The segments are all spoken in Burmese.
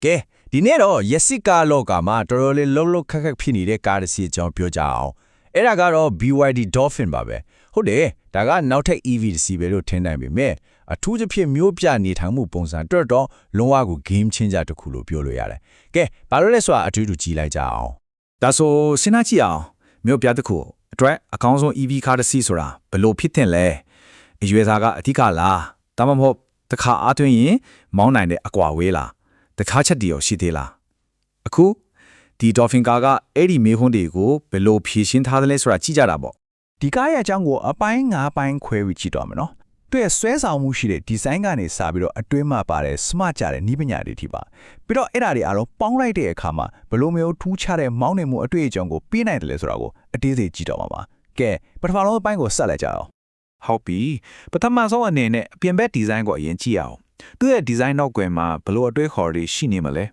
ကဲဒီနေ့တော့ရက်စစ်ကားလောကမှာတော်တော်လေးလှုပ်လှုပ်ခက်ခက်ဖြစ်နေတဲ့ကားတစ်စီးအကြောင်းပြောကြအောင်အဲ့ဒါကတော့ BYD Dolphin ပါပဲဟုတ်တယ်ဒါကနောက်ထပ် EV တစ်စီးပဲလို့ထင်နိုင်ပေမဲ့အထူးသဖြင့်မျိုးပြနေထိုင်မှုပုံစံအတွက်တော့လုံးဝကို game changer တစ်ခုလို့ပြောလို့ရတယ်ကဲဘာလို့လဲဆိုတာအတူတူကြည့်လိုက်ကြအောင်ဒါဆိုစဉ်းစားကြည့်အောင်မြို့ပြတစ်ခုအတွက်အကောင်းဆုံး EV ကားတစ်စီးဆိုတာဘယ်လိုဖြစ်တင်လဲအရွယ်စားကအဓိကလားဒါမှမဟုတ်တစ်ခါအားသွင်းရင်မောင်းနိုင်တဲ့အကွာဝေးလားတခါချက်တည်ရောရှိသေးလားအခုဒီ Dolphin ကားကအဲ့ဒီမေးခွန်းတွေကိုဘယ်လိုဖြေရှင်းထားသလဲဆိုတာကြည့်ကြတာပေါ့ဒီကားရဲ့အကြောင်းကိုအပိုင်း9ပိုင်းခွဲပြီးကြည့်တော့မယ်နော်သူ့ရဲ့ဆွဲဆောင်မှုရှိတဲ့ဒီဇိုင်းကနေစပြီးတော့အတွင်းမှာပါတဲ့ smart ကြတဲ့နည်းပညာတွေထိပါပြီးတော့အဲ့ဒါတွေအားလုံးပေါင်းလိုက်တဲ့အခါမှာဘယ်လိုမျိုးထူးခြားတဲ့မောင်းနေမှုအတွေ့အကြုံကိုပေးနိုင်တယ်လဲဆိုတာကိုအသေးစိတ်ကြည့်တော့မှာပါကဲပထမဆုံးအပိုင်းကိုဆက်လိုက်ကြအောင်ဟုတ်ပြီပထမဆုံးအနေနဲ့အပြင်ဘက်ဒီဇိုင်းကိုအရင်ကြည့်အောင်သူ့ရဲ့ဒီဇိုင်းနောက်ကွယ်မှာဘယ်လိုအတွေ့အခေါ်တွေရှိနေမလဲ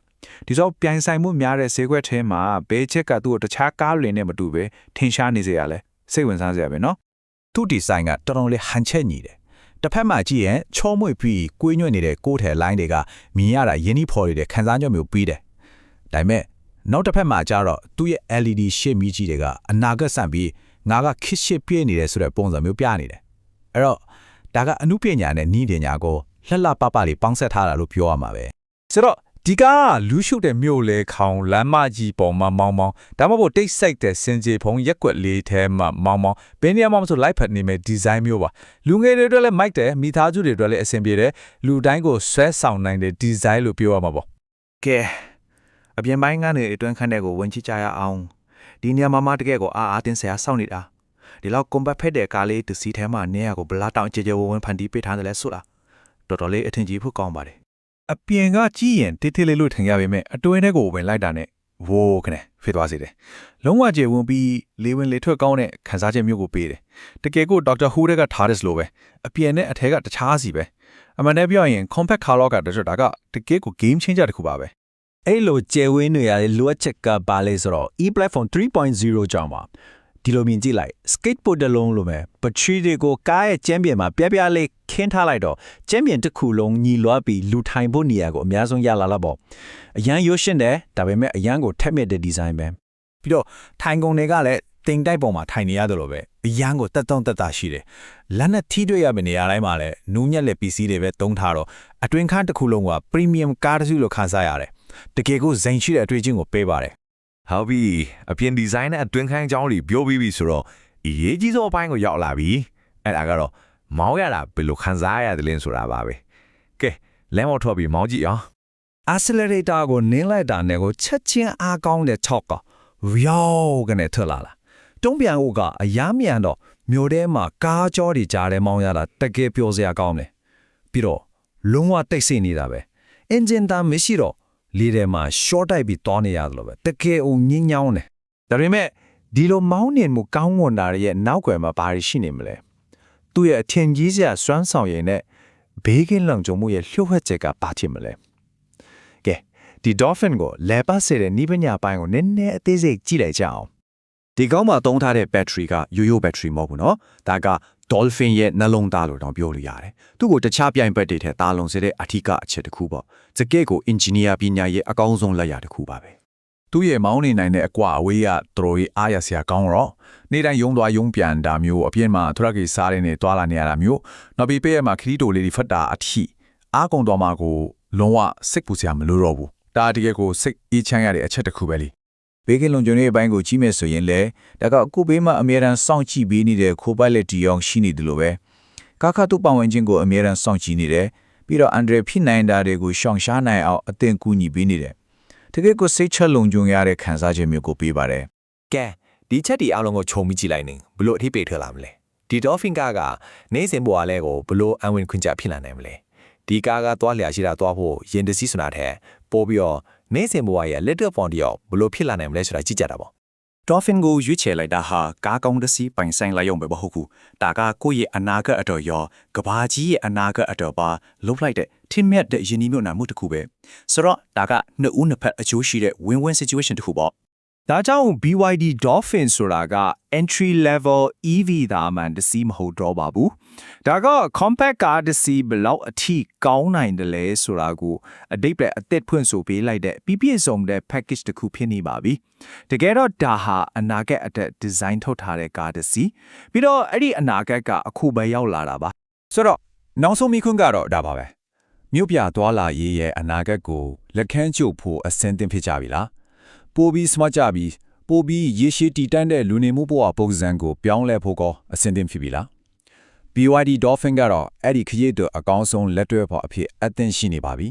ဒီတော့ပြိုင်ဆိုင်မှုများတဲ့ဈေးကွက်ထဲမှာဘဲချက်ကသူ့ကိုတခြားကားတွေနဲ့မတူပဲထင်ရှားနေစေရလဲစိတ်ဝင်စားစရာပဲနော်သူ့ဒီဇိုင်းကတော်တော်လေးဟန်ချက်ညီတယ်တစ်ဖက်မှာကြည့်ရင်ချောမွေ့ပြီးကွေးညွတ်နေတဲ့ကိုယ်ထဲလိုင်းတွေကမြင်ရတာရင်းနှီးဖော်နေတဲ့ခန်းစားချက်မျိုးပြီးတယ်ဒါပေမဲ့နောက်တစ်ဖက်မှာကျတော့သူ့ရဲ့ LED ရှေ့မီးကြီးတွေကအနာဂတ်ဆန့်ပြီးငါကခစ်ရှစ်ပြည့်နေတယ်ဆိုတဲ့ပုံစံမျိုးပြနေတယ်အဲ့တော့ဒါကအမှုပညာနဲ့နီးပညာကိုလှလှပပလေးပေါင်းဆက်ထားတာလို့ပြောရမှာပဲဆိုတော့ဒီကားလူရှုတဲ့မြို့လေခေါင်လမ်းမကြီးပေါ်မှာမောင်းမောင်းဒါမှမဟုတ်တိတ်ဆိတ်တဲ့စင်ကြေဖုံရက်ွက်လေးထဲမှာမောင်းမောင်းဘယ်နေရာမှာမဆိုလိုက်ဖက်နေမဲ့ဒီဇိုင်းမျိုးပါလူငယ်တွေအတွက်လည်းမိုက်တယ်မိသားစုတွေအတွက်လည်းအဆင်ပြေတယ်လူတိုင်းကိုဆွဲဆောင်နိုင်တဲ့ဒီဇိုင်းလို့ပြောရမှာပေါ့ကဲအပြင်ပိုင်းကနေအတွင်းခန်းတဲ့ကိုဝင်ချကြရအောင်ဒီနေရာမှာတကယ်ကိုအားတင်းဆရာစောင့်နေတာဒီလောက်ကွန်ဘတ်ဖက်တဲ့ကားလေးတစ်စီးထဲမှာနေရာကိုဘလာတောင်ကြဲကြဲဝဝဖန်တီးပေးထားတယ်လဲဆိုတာတော်တော်လေးအထင်ကြီးဖို့ကောင်းပါတယ်အပြင်ကကြည့်ရင်တိတိလေးလို့ထင်ရပေမဲ့အတွင်းထဲကိုဝင်လိုက်တာနဲ့ဝိုးခနဲ့ဖြစ်သွားစေတယ်လုံးဝကျေဝင်ပြီးလေးဝင်လေးထွက်ကောင်းတဲ့ခန်းစားချက်မျိုးကိုပေးတယ်တကယ်ကိုဒေါက်တာဟူးတဲ့ကထားတယ်လို့ပဲအပြင်နဲ့အထက်ကတခြားစီပဲအမှန်နဲ့ပြောရင် compact car လောကတည်းကဒါကတကယ်ကို game changer တခုပါပဲအဲ့လိုကျေဝင်းနေရတဲ့လိုအပ်ချက်ကပါလဲဆိုတော့ e-platform 3.0 ကြောင့်ပါဒီလိုမြင်ကြည့်လိုက် skateboard တစ်လုံးလိုပဲ battery တွေကိုကားရဲ့ကျမ်းပြင်မှာပြပြလေးခင်းထားလိုက်တော့ကျမ်းပြင်တစ်ခုလုံးညီလွှားပြီးလူထိုင်ဖို့နေရာကိုအများဆုံးရလာတော့ပေါ့အရန်ရိုးရှင်းတယ်ဒါပေမဲ့အရန်ကိုထက်မြက်တဲ့ဒီဇိုင်းပဲပြီးတော့ထိုင်ကုန်တွေကလည်းတင်တိုက်ပေါ်မှာထိုင်နေရတယ်လို့ပဲအရန်ကိုတက်တုံးတက်တာရှိတယ်လက်နဲ့ထိတွေ့ရမယ့်နေရာတိုင်းမှာလည်းနူးညက်လက် PC တွေပဲသုံးထားတော့အတွင်းခန်းတစ်ခုလုံးက premium ကားတစ်စုလိုခန်းစားရတယ်တကယ်ကိုဇိမ်ရှိတဲ့အတွေ့အကြုံကိုပေးပါတယ်ဟုတ်ပြီအပြင်ဒီဇိုင်းနဲ့အတွင်းခန်းအကြောင်းတွေပြောပြီးပြီဆိုတော့အရေးကြီးဆုံးအပိုင်းကိုရောက်လာပြီအဲ့ဒါကတော့မောင်းရတာဘယ်လိုခံစားရတယ်လဲဆိုတာပါပဲကဲလမ်းပေါ်ထွက်ပြီးမောင်းကြည့်အောင် accelerator ကိုနင်းလိုက်တာနဲ့ကိုချက်ချင်းအားကောင်းတဲ့6ကဝျေားကနေထွက်လာတုံးပြန်ဦးကအယားမြန်တော့မြို့ထဲမှာကားကြောတွေကြားထဲမောင်းရတာတကယ်ပျော်စရာကောင်းတယ်ပြီးတော့လုံးဝတိတ်ဆိတ်နေတာပဲ engine သားမရှိတော့လေးထဲမှာ short တိုက်ပြီးတောင်းနေရတယ်လို့ပဲတကယ်အောင်ညင်းညောင်းတယ်ဒါပေမဲ့ဒီလိုမောင်းနေမှုကောင်းမွန်တာရဲ့နောက်ွယ်မှာဘာရှိနေမလဲသူ့ရဲ့အထင်ကြီးစရာစွမ်းဆောင်ရည်နဲ့ဘေးကင်းလုံခြုံမှုရဲ့လျှို့ဝှက်ချက်ကဘာဖြစ်မလဲကဲဒီ Dolphin ကိုလဲပတ်စေတဲ့နိပညာပိုင်းကိုနည်းနည်းအသေးစိတ်ကြည့်လိုက်ကြအောင်ဒီကောင်းမှာသုံးထားတဲ့ battery ကရိုးရိုး battery မဟုတ်ဘူးเนาะဒါက Dolphin ရဲ့နှလုံးသားလို့တောင်ပြောလို့ရတယ်သူ့ကိုတခြားပြိုင်ဘက်တွေထက်တာလုံစေတဲ့အထူးအချက်တစ်ခုပေါ့တကယ့်ကို engineer ပညာရဲ့အကောင်းဆုံးလက်ရာတစ်ခုပါပဲသူ့ရဲ့မောင်းနေနိုင်တဲ့အကွာအဝေးကတော်တော်အားရစရာကောင်းတော့နေ့တိုင်းယုံသွားယုံပြန်တာမျိုးအပြင်မှာထရက်ကြီးစားရနေတွာလာနေရတာမျိုးနောက်ပြီးပေးရမှာခရီးတိုလေးတွေဖတ်တာအထိအားကုန်သွားမှာကိုလုံးဝစိတ်ပူစရာမလိုတော့ဘူးဒါတကယ်ကိုစိတ်အေးချမ်းရတဲ့အချက်တစ်ခုပဲလေဘေးကင်းလုံခြုံရေးအပိုင်းကိုကြီးမဲ့ဆိုရင်လေဒါကအခုဘေးမှာအမြဲတမ်းစောင့်ကြည့်ပေးနေတဲ့ခိုးပိုက်လက်တီအောင်ရှိနေတယ်လို့ပဲကာခတုပတ်ဝန်းကျင်ကိုအမြဲတမ်းစောင့်ကြည့်နေတယ်ပြီးတော့အန်ဒရဖြစ်နိုင်တာတွေကိုရှောင်ရှားနိုင်အောင်အသင်ကူညီပေးနေတယ်တကယ်ကိုစိတ်ချက်လုံခြုံရတဲ့ခံစားချက်မျိုးကိုပေးပါတယ်ကဲဒီချက်ဒီအားလုံးကိုခြုံပြီးကြည့်လိုက်နေဘလို့အထိပေထွက်လာမလဲဒီ Dolphin ကားကနေစဉ်ဘွားလဲကိုဘလို့အဝင်ခွင့်ကြဖြစ်လာနိုင်မလဲဒီကားကသွားလျာရှိတာသွားဖို့ရင်တစည်းစနာတဲ့ပို့ပြီးတော့နေစဉ်ဘွားရဲ့ little font တယောက်ဘလို့ဖြစ်လာနိုင်မလဲဆိုတာကြည့်ကြတာပေါ့ Dolphin ကိုရွေးချယ်လိုက်တာဟာကားကောင်းတစ်စီးပိုင်ဆိုင်လိုက်ရုံပဲမဟုတ်ဘူးဒါကကိုယ့်ရဲ့အနာဂတ်အတော်ရောကဘာကြီးရဲ့အနာဂတ်အတော်ပါလှုပ်လိုက်တဲ့ထင်မြတ်တဲ့ယဉ်ကျေးမှုနာမှုတစ်ခုပဲဆိုတော့ဒါကနှစ်ဦးနှစ်ဖက်အကျိုးရှိတဲ့ win-win situation တစ်ခုပေါ့ ဒါကြောင့် BYD Dolphin ဆိုတာက entry level EV ဒါမှန်တစ်စီးမဟုတ်တော့ပါဘူးဒါက compact car တစ်စီးဘယ်လောက်အထိကောင်းနိုင်တယ်လဲဆိုတာကိုအတိတ်ပဲအသက်ဖွင့်ဆိုပေးလိုက်တဲ့ပြည့်စုံတဲ့ package တစ်ခုဖြစ်နေပါပြီတကယ်တော့ဒါဟာအနာဂတ်အတွက် design ထုတ်ထားတဲ့ car တစ်စီးပြီးတော့အဲ့ဒီအနာဂတ်ကအခုပဲရောက်လာတာပါ ဆိုတော့နောက်ဆုံးမိခွန်းကတော့ဒါပါပဲမြို့ပြသွားလာရေးရဲ့အနာဂတ်ကိုလက်ခံကြုတ်ဖို့အဆင်သင့်ဖြစ်ကြပြီလားပိုပြီး smart ကြပြီးပိုပြီးရေရှည်တည်တံ့တဲ့လူနေမှုဘဝပုံစံကိုပြောင်းလဲဖို့ကအဆင်သင့်ဖြစ်ပြီလား BYD Dolphin ကတော့အဲ့ဒီခရီးအတွက်အကောင်းဆုံးလက်တွဲဖော်အဖြစ်အသင့်ရှိနေပါပြီ